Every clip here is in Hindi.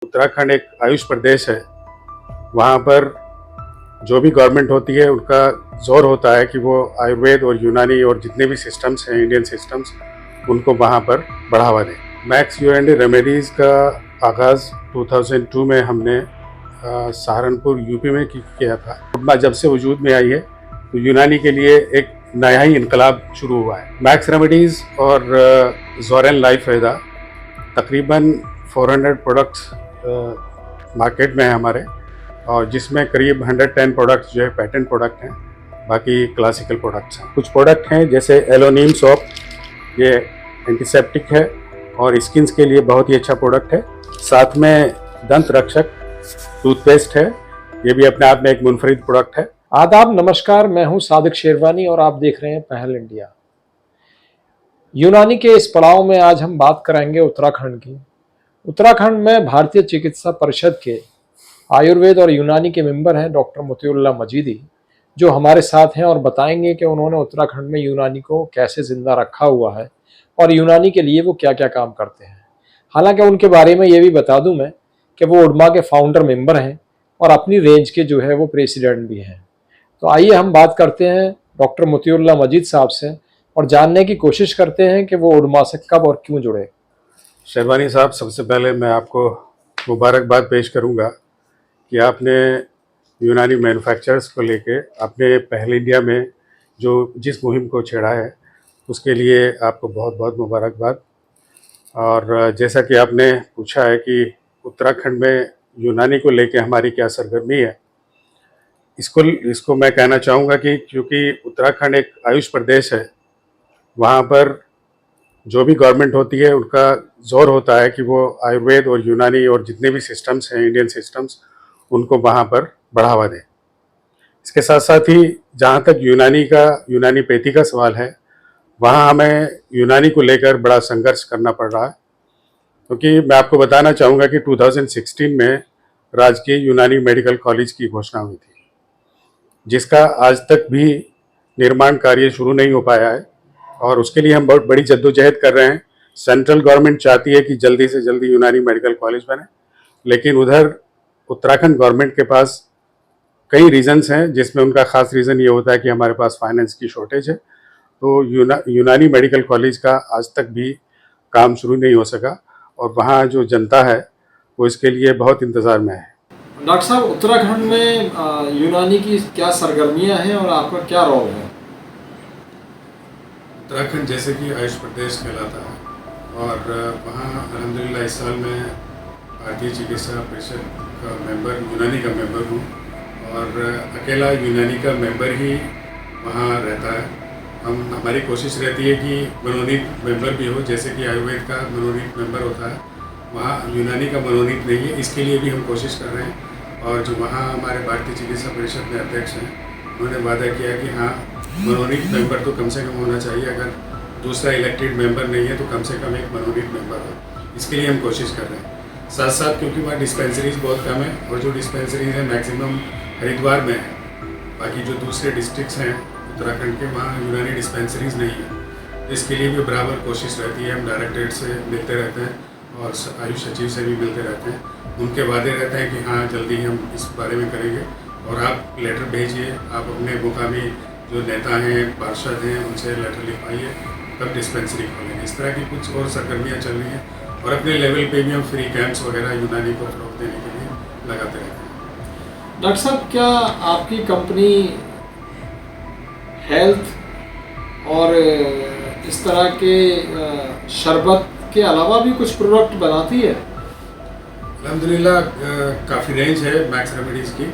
उत्तराखंड एक आयुष प्रदेश है। वहाँ पर जो भी गवर्नमेंट होती है उनका जोर होता है कि वो आयुर्वेद और यूनानी और जितने भी सिस्टम्स हैं इंडियन सिस्टम्स उनको वहाँ पर बढ़ावा दें। मैक्स यूएनडी रेमेडीज़ का आगाज़ 2002 में हमने सहारनपुर यूपी में किया था। जब से वजूद में आई है तो यूनानी के लिए एक नया ही इनकलाब शुरू हुआ है। मैक्स रेमेडीज़ और जोरेन लाइफायदा तकरीबन 400 प्रोडक्ट्स मार्केट में है हमारे, और जिसमें करीब 110 प्रोडक्ट्स जो है पेटेंट प्रोडक्ट हैं, बाकी क्लासिकल प्रोडक्ट्स हैं। कुछ प्रोडक्ट हैं जैसे एलोनीम सोप, ये एंटीसेप्टिक है और स्किन्स के लिए बहुत ही अच्छा प्रोडक्ट है। साथ में दंत रक्षक टूथपेस्ट है, ये भी अपने आप में एक मुनफरिद प्रोडक्ट है। आदाब, नमस्कार, मैं हूं सादिक शेरवानी और आप देख रहे हैं पहल इंडिया। यूनानी के इस पड़ाव में आज हम बात करेंगे उत्तराखंड की। उत्तराखंड में भारतीय चिकित्सा परिषद के आयुर्वेद और यूनानी के मेंबर हैं डॉक्टर मोतिउल्लाह मजीदी, जो हमारे साथ हैं और बताएंगे कि उन्होंने उत्तराखंड में यूनानी को कैसे जिंदा रखा हुआ है और यूनानी के लिए वो क्या क्या काम करते हैं। हालांकि उनके बारे में ये भी बता दूं मैं कि वो उडमा के फाउंडर मेंबर हैं और अपनी रेंज के जो है वो प्रेसिडेंट भी हैं। तो आइए हम बात करते हैं डॉक्टर मोतिउल्लाह मजीद साहब से और जानने की कोशिश करते हैं कि वो उडमा से कब और क्यों जुड़े। शेरवानी साहब, सबसे पहले मैं आपको मुबारकबाद पेश करूंगा कि आपने यूनानी मैन्युफैक्चरर्स को लेके अपने पहल इंडिया में जो जिस मुहिम को छेड़ा है उसके लिए आपको बहुत बहुत मुबारकबाद। और जैसा कि आपने पूछा है कि उत्तराखंड में यूनानी को लेके हमारी क्या सरगर्मी है, इसको मैं कहना चाहूँगा कि क्योंकि उत्तराखंड एक आयुष प्रदेश है, वहाँ पर जो भी गवर्नमेंट होती है उनका जोर होता है कि वो आयुर्वेद और यूनानी और जितने भी सिस्टम्स हैं इंडियन सिस्टम्स उनको वहाँ पर बढ़ावा दें। इसके साथ साथ ही जहाँ तक यूनानी पैथी का सवाल है, वहाँ हमें यूनानी को लेकर बड़ा संघर्ष करना पड़ रहा है, क्योंकि मैं आपको बताना चाहूँगा कि 2016 में राजकीय यूनानी मेडिकल कॉलेज की घोषणा हुई थी, जिसका आज तक भी निर्माण कार्य शुरू नहीं हो पाया है और उसके लिए हम बहुत बड़ी जद्दोजहद कर रहे हैं। सेंट्रल गवर्नमेंट चाहती है कि जल्दी से जल्दी यूनानी मेडिकल कॉलेज बने, लेकिन उधर उत्तराखंड गवर्नमेंट के पास कई रीजंस हैं, जिसमें उनका खास रीज़न ये होता है कि हमारे पास फाइनेंस की शॉर्टेज है। तो यूनानी मेडिकल कॉलेज का आज तक भी काम शुरू नहीं हो सका और वहाँ जो जनता है वो इसके लिए बहुत इंतज़ार में है। डॉक्टर साहब, उत्तराखंड में यूनानी की क्या सरगर्मियां हैं और आपका क्या रोल है? उत्तराखंड जैसे कि आयुष प्रदेश कहलाता है और वहाँ अल्हम्दुलिल्लाह इस साल मैं भारतीय चिकित्सा परिषद का मेंबर, यूनानी का मेंबर हूँ और अकेला यूनानी का मेंबर ही वहाँ रहता है। हमारी कोशिश रहती है कि मनोनीत मेंबर भी हो, जैसे कि आयुर्वेद का मनोनीत मेंबर होता है, वहाँ यूनानी का मनोनीत नहीं है। इसके लिए भी हम कोशिश कर रहे हैं और जो वहाँ हमारे भारतीय चिकित्सा परिषद में अध्यक्ष हैं, उन्होंने वादा किया कि हाँ, मनोनीत मेंबर तो कम से कम होना चाहिए, अगर दूसरा इलेक्टेड मेंबर नहीं है तो कम से कम एक मनोनीत मेंबर हो। इसके लिए हम कोशिश कर रहे हैं। साथ साथ क्योंकि वहाँ डिस्पेंसरीज बहुत कम है और जो डिस्पेंसरीज हैं मैक्सिमम हरिद्वार में है, बाकी जो दूसरे डिस्ट्रिक्ट्स हैं उत्तराखंड के, वहाँ यूनानी डिस्पेंसरीज नहीं है। तो इसके लिए भी बराबर कोशिश रहती है। हम डायरेक्टरेट से मिलते रहते हैं और आयुष सचिव से भी मिलते रहते हैं। उनके वादे रहते हैं कि हाँ, जल्दी हम इस बारे में करेंगे और आप लेटर भेजिए, आप अपने मुकामी जो नेता हैं, पार्षद हैं, उनसे लेटर लिखवाइए, तब डिस्पेंसरी खोलेंगे। इस तरह की कुछ और सरगर्मियाँ चल रही हैं और अपने लेवल पे भी हम फ्री कैंप्स वगैरह यूनानी को फरोग देने के लिए लगाते रहते हैं। डॉक्टर साहब, क्या आपकी कंपनी हेल्थ और इस तरह के शरबत के अलावा भी कुछ प्रोडक्ट बनाती है? अल्हम्दुलिल्लाह काफ़ी रेंज है मैक्स रेमेडीज़ की,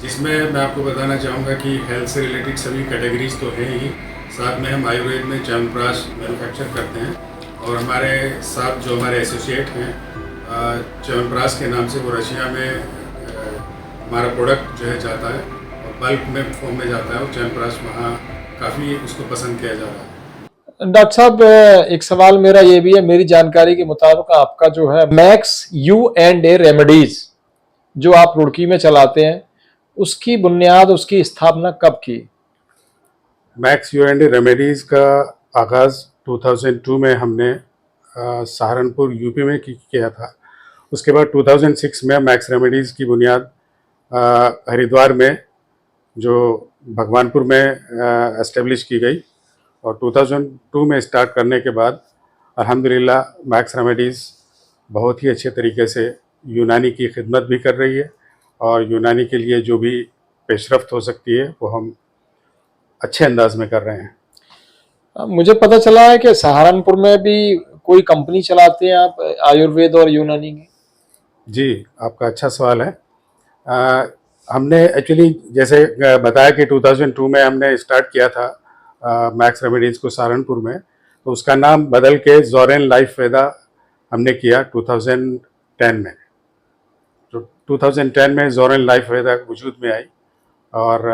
जिसमें मैं आपको बताना चाहूँगा कि हेल्थ से रिलेटेड सभी कैटेगरीज तो है ही, साथ में हम आयुर्वेद में च्यवनप्राश मैन्युफैक्चर करते हैं और हमारे साथ जो हमारे एसोसिएट हैं च्यवनप्राश के नाम से, वो रशिया में हमारा प्रोडक्ट जो है जाता है और बल्क में फॉर्म में जाता है और च्यवनप्राश वहाँ काफ़ी उसको पसंद किया जा रहा है। डॉक्टर साहब, एक सवाल मेरा ये भी है, मेरी जानकारी के मुताबिक आपका जो है मैक्स U&A रेमेडीज जो आप रुड़की में चलाते हैं, उसकी बुनियाद, उसकी स्थापना कब की? मैक्स यूएनडी रेमेडीज़ का आगाज़ 2002 में हमने सहारनपुर यूपी में किया था, उसके बाद 2006 में मैक्स रेमेडीज़ की बुनियाद हरिद्वार में, जो भगवानपुर में एस्टेब्लिश की गई, और 2002 में स्टार्ट करने के बाद अल्हम्दुलिल्लाह मैक्स रेमेडीज़ बहुत ही अच्छे तरीके से यूनानी की खिदमत भी कर रही है, और यूनानी के लिए जो भी पेशरफ्त हो सकती है वो हम अच्छे अंदाज में कर रहे हैं। मुझे पता चला है कि सहारनपुर में भी कोई कंपनी चलाते हैं आप आयुर्वेद और यूनानी की। जी, आपका अच्छा सवाल है। हमने एक्चुअली जैसे बताया कि 2002 में हमने स्टार्ट किया था मैक्स रेमेडीज़ को सहारनपुर में, तो उसका नाम बदल के ज़ोरेन लाइफ वेदा हमने किया 2010 में। तो 2010 में ज़ोरेन लाइफ वेदा वजूद में आई, और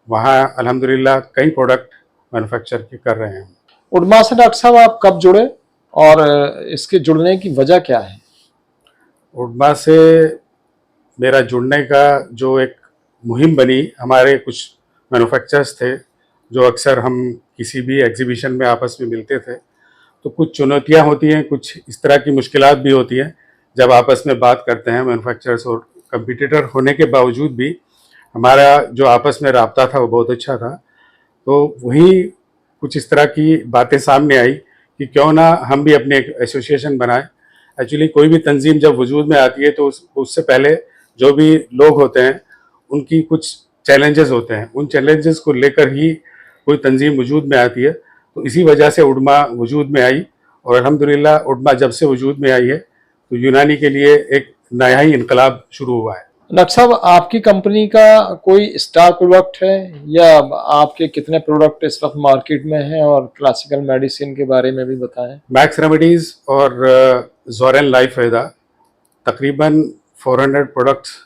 वहाँ अल्हम्दुलिल्लाह कई प्रोडक्ट मैन्युफैक्चर कर रहे हैं। उडमा से डॉक्टर साहब आप कब जुड़े और इसके जुड़ने की वजह क्या है? उडमा से मेरा जुड़ने का जो एक मुहिम बनी, हमारे कुछ मैन्युफैक्चरर्स थे जो अक्सर हम किसी भी एग्जीबिशन में आपस में मिलते थे, तो कुछ चुनौतियां होती हैं, कुछ इस तरह की मुश्किलात भी होती हैं जब आपस में बात करते हैं मैन्युफैक्चरर्स, और कंपटीटर होने के बावजूद भी हमारा जो आपस में राब्ता था वो बहुत अच्छा था। तो वही कुछ इस तरह की बातें सामने आई कि क्यों ना हम भी अपने एक एसोसिएशन बनाएं। एक्चुअली कोई भी तंजीम जब वजूद में आती है तो उससे पहले जो भी लोग होते हैं उनकी कुछ चैलेंजेस होते हैं, उन चैलेंजेस को लेकर ही कोई तंजीम वजूद में आती है। तो इसी वजह से उडमा वजूद में आई, और अल्हम्दुलिल्लाह उडमा जब से वजूद में आई है तो यूनानी के लिए एक नया ही इनकलाब शुरू हुआ है। डॉक्टर साहब आपकी कंपनी का कोई स्टार प्रोडक्ट है, या आपके कितने प्रोडक्ट इस वक्त मार्केट में हैं, और क्लासिकल मेडिसिन के बारे में भी बताएं। मैक्स रेमेडीज़ और ज़ोरेन लाइफ वेदा तकरीबन 400 प्रोडक्ट्स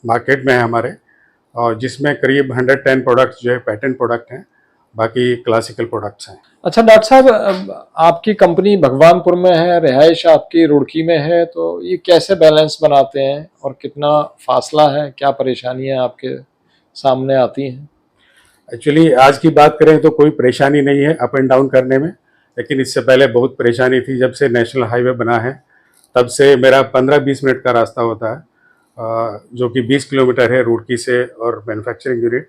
मार्केट में है हमारे, और जिसमें करीब 110 प्रोडक्ट्स जो है पेटेंट प्रोडक्ट हैं, बाकी क्लासिकल प्रोडक्ट्स हैं। अच्छा डॉक्टर साहब, आपकी कंपनी भगवानपुर में है, रिहाइश आपकी रुड़की में है, तो ये कैसे बैलेंस बनाते हैं और कितना फासला है, क्या परेशानियां आपके सामने आती हैं? एक्चुअली आज की बात करें तो कोई परेशानी नहीं है अप एंड डाउन करने में, लेकिन इससे पहले बहुत परेशानी थी। जब से नेशनल हाईवे बना है तब से मेरा 15-20 मिनट का रास्ता होता है, जो कि 20 किलोमीटर है रुड़की से और मैन्युफैक्चरिंग यूनिट,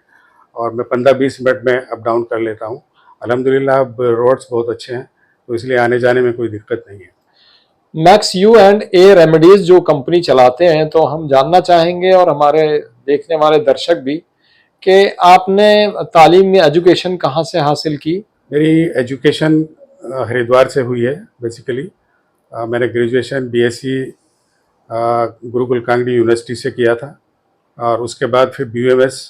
और मैं 15-20 मिनट में अप डाउन कर लेता हूँ। अल्हम्दुलिल्लाह अब रोड्स बहुत अच्छे हैं, तो इसलिए आने जाने में कोई दिक्कत नहीं है। Max you and A remedies जो कंपनी चलाते हैं, तो हम जानना चाहेंगे और हमारे देखने वाले दर्शक भी कि आपने तालीम में एजुकेशन कहाँ से हासिल की? मेरी एजुकेशन हरिद्वार से हुई है बेसिकली। मैंने graduation BSc Gurukul Kangri university से किया था, और उसके बाद फिर बीयूएमएस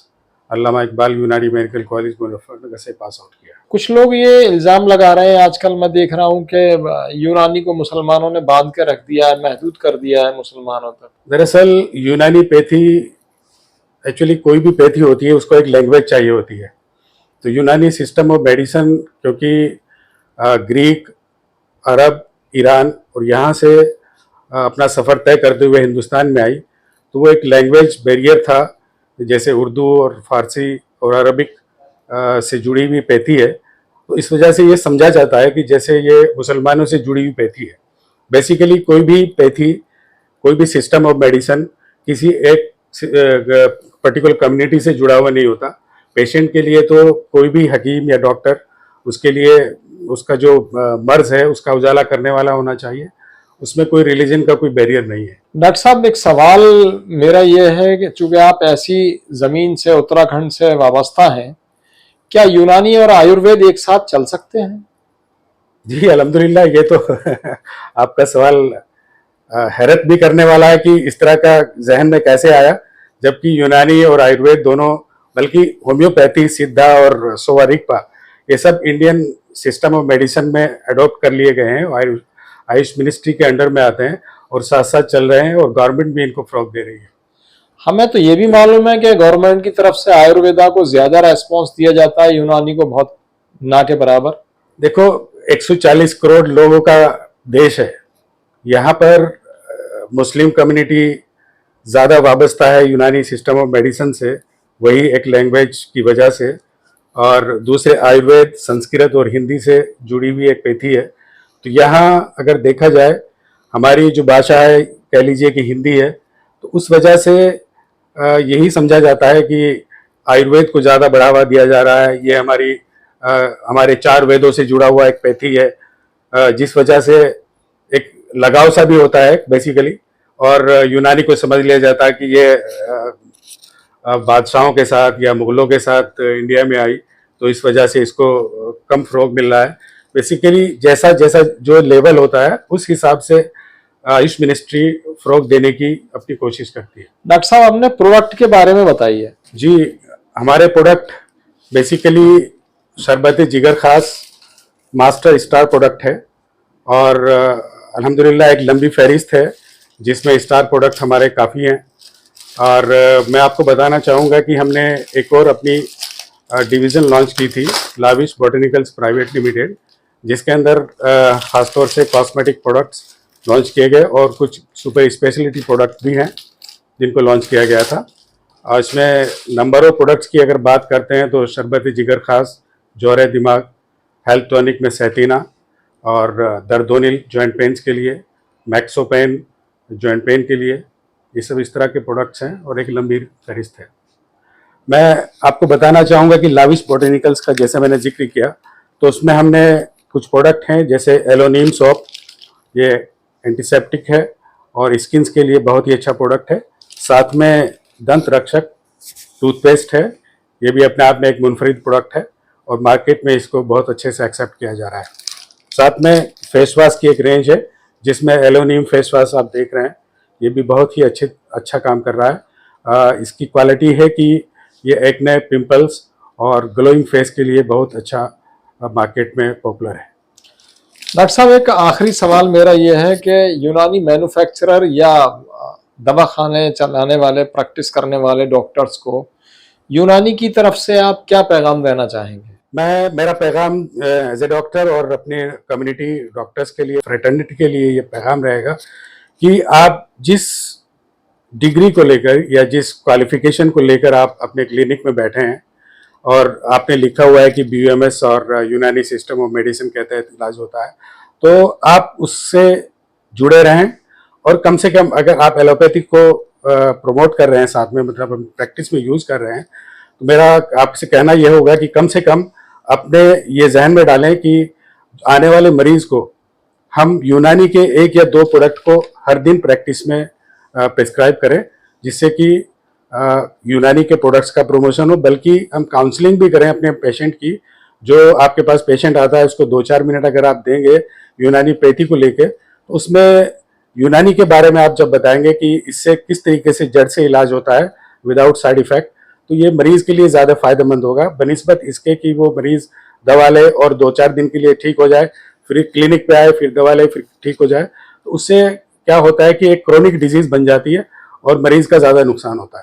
अल्लामा इकबाल यूनानी मेडिकल कॉलेज मुजफ्फरनगर से पास आउट किया। कुछ लोग ये इल्ज़ाम लगा रहे हैं, आजकल मैं देख रहा हूँ कि यूनानी को मुसलमानों ने बांध के रख दिया है, महदूद कर दिया है मुसलमानों तक। दरअसल यूनानी पैथी, एक्चुअली कोई भी पैथी होती है उसको एक लैंग्वेज चाहिए होती है। तो यूनानी सिस्टम ऑफ मेडिसिन क्योंकि ग्रीक, अरब, ईरान और यहाँ से अपना सफ़र तय करते हुए हिंदुस्तान में आई, तो वो एक लैंग्वेज बैरियर था। जैसे उर्दू और फारसी और अरबिक से जुड़ी हुई पैथी है, तो इस वजह से ये समझा जाता है कि जैसे ये मुसलमानों से जुड़ी हुई पैथी है। बेसिकली कोई भी पैथी, कोई भी सिस्टम ऑफ मेडिसिन किसी एक पर्टिकुलर कम्युनिटी से जुड़ा हुआ नहीं होता। पेशेंट के लिए तो कोई भी हकीम या डॉक्टर उसके लिए उसका जो मर्ज है उसका उजाला करने वाला होना चाहिए, उसमें कोई रिलीजन का कोई बैरियर नहीं है। डॉक्टर साहब, एक सवाल मेरा ये है कि चूंकि आप ऐसी जमीन से, उत्तराखंड से वाबस्ता हैं, क्या यूनानी और आयुर्वेद एक साथ चल सकते हैं? जी अल्हम्दुलिल्लाह, ये तो आपका सवाल हैरत भी करने वाला है कि इस तरह का जहन में कैसे आया, जबकि यूनानी और आयुर्वेद दोनों, बल्कि होम्योपैथी, सिद्धा और सोवा रिगपा, ये सब इंडियन सिस्टम ऑफ मेडिसिन में अडॉप्ट कर लिए गए हैं, आयुष मिनिस्ट्री के अंडर में आते हैं और साथ साथ चल रहे हैं, और गवर्नमेंट भी इनको फ़रोग़ दे रही है। हमें तो ये भी मालूम है कि गवर्नमेंट की तरफ से आयुर्वेदा को ज्यादा रेस्पॉन्स दिया जाता है, यूनानी को बहुत ना के बराबर। देखो, 140 करोड़ लोगों का देश है, यहाँ पर मुस्लिम कम्युनिटी ज़्यादा वाबस्ता है यूनानी सिस्टम ऑफ मेडिसिन से, वही एक लैंग्वेज की वजह से, और दूसरे आयुर्वेद संस्कृत और हिंदी से जुड़ी हुई एक पैथी है। तो यहाँ अगर देखा जाए, हमारी जो भाषा है कह लीजिए कि हिंदी है, तो उस वजह से यही समझा जाता है कि आयुर्वेद को ज़्यादा बढ़ावा दिया जा रहा है। ये हमारे 4 वेदों से जुड़ा हुआ एक पैथी है, जिस वजह से एक लगाव सा भी होता है बेसिकली। और यूनानी को समझ लिया जाता है कि ये बादशाहों के साथ या मुगलों के साथ इंडिया में आई, तो इस वजह से इसको कम फ़रोग मिल रहा है। बेसिकली जैसा जैसा जो लेवल होता है उस हिसाब से आयुष मिनिस्ट्री फ़रोग देने की अपनी कोशिश करती है। डॉक्टर साहब, हमने प्रोडक्ट के बारे में बताइए। जी, हमारे प्रोडक्ट बेसिकली शरबत जिगर खास मास्टर स्टार प्रोडक्ट है, और अल्हम्दुलिल्लाह एक लंबी फहरिस्त है जिसमें स्टार प्रोडक्ट हमारे काफ़ी हैं। और मैं आपको बताना चाहूँगा कि हमने एक और अपनी डिवीज़न लॉन्च की थी, लाविश बॉटनिकल्स प्राइवेट लिमिटेड, जिसके अंदर ख़ासतौर से कॉस्मेटिक प्रोडक्ट्स लॉन्च किए गए और कुछ सुपर स्पेशलिटी प्रोडक्ट भी हैं जिनको लॉन्च किया गया था। और इसमें नंबर ऑफ प्रोडक्ट्स की अगर बात करते हैं तो शरबत जिगर खास, जोरे दिमाग, हेल्थ टॉनिक में सैतीना, और दर्दोनिल जॉइंट पेन्स के लिए, मैक्सोपेन जॉइंट पेन के लिए, ये सब इस तरह के प्रोडक्ट्स हैं और एक लंबी फहरिस्त है। मैं आपको बताना चाहूँगा कि लाविश बॉटनिकल्स का जैसे मैंने जिक्र किया, तो उसमें हमने कुछ प्रोडक्ट हैं जैसे एलोनीम सोप, ये एंटीसेप्टिक है और स्किन्स के लिए बहुत ही अच्छा प्रोडक्ट है। साथ में दंत रक्षक टूथपेस्ट है, ये भी अपने आप में एक मुनफरिद प्रोडक्ट है और मार्केट में इसको बहुत अच्छे से एक्सेप्ट किया जा रहा है। साथ में फेस वाश की एक रेंज है जिसमें एलोनीम फेस वाश आप देख रहे हैं, ये भी बहुत ही अच्छा काम कर रहा है। इसकी क्वालिटी है कि ये एक्ने, पिंपल्स और ग्लोइंग फेस के लिए बहुत अच्छा मार्केट में पॉपुलर है। डॉक्टर साहब, एक आखिरी सवाल मेरा ये है कि यूनानी मैन्युफैक्चरर या दवाखाने चलाने वाले, प्रैक्टिस करने वाले डॉक्टर्स को यूनानी की तरफ से आप क्या पैगाम देना चाहेंगे? मेरा पैगाम एज ए डॉक्टर और अपने कम्युनिटी डॉक्टर्स के लिए, फ्रेटर्निटी के लिए ये पैगाम रहेगा कि आप जिस डिग्री को लेकर या जिस क्वालिफिकेशन को लेकर आप अपने क्लिनिक में बैठे हैं और आपने लिखा हुआ है कि BUMS और यूनानी सिस्टम ऑफ मेडिसिन के तहत इलाज होता है, तो आप उससे जुड़े रहें। और कम से कम अगर आप एलोपैथिक को प्रमोट कर रहे हैं, साथ में मतलब प्रैक्टिस में यूज़ कर रहे हैं, तो मेरा आपसे कहना यह होगा कि कम से कम अपने ये जहन में डालें कि आने वाले मरीज़ को हम यूनानी के 1 या 2 प्रोडक्ट को हर दिन प्रैक्टिस में प्रिस्क्राइब करें, जिससे कि यूनानी के प्रोडक्ट्स का प्रमोशन हो, बल्कि हम काउंसलिंग भी करें अपने पेशेंट की। जो आपके पास पेशेंट आता है उसको 2-4 मिनट अगर आप देंगे यूनानी पैथी को लेके, तो उसमें यूनानी के बारे में आप जब बताएंगे कि इससे किस तरीके से जड़ से इलाज होता है विदाउट साइड इफेक्ट, तो ये मरीज़ के लिए ज़्यादा फायदेमंद होगा बनिस्बत इसके कि वो मरीज़ दवा ले और 2-4 दिन के लिए ठीक हो जाए, फिर क्लिनिक पे आए, फिर दवा ले, फिर ठीक हो जाए। तो उससे क्या होता है कि एक क्रोनिक डिजीज़ बन जाती है और मरीज़ का ज़्यादा नुकसान होता है।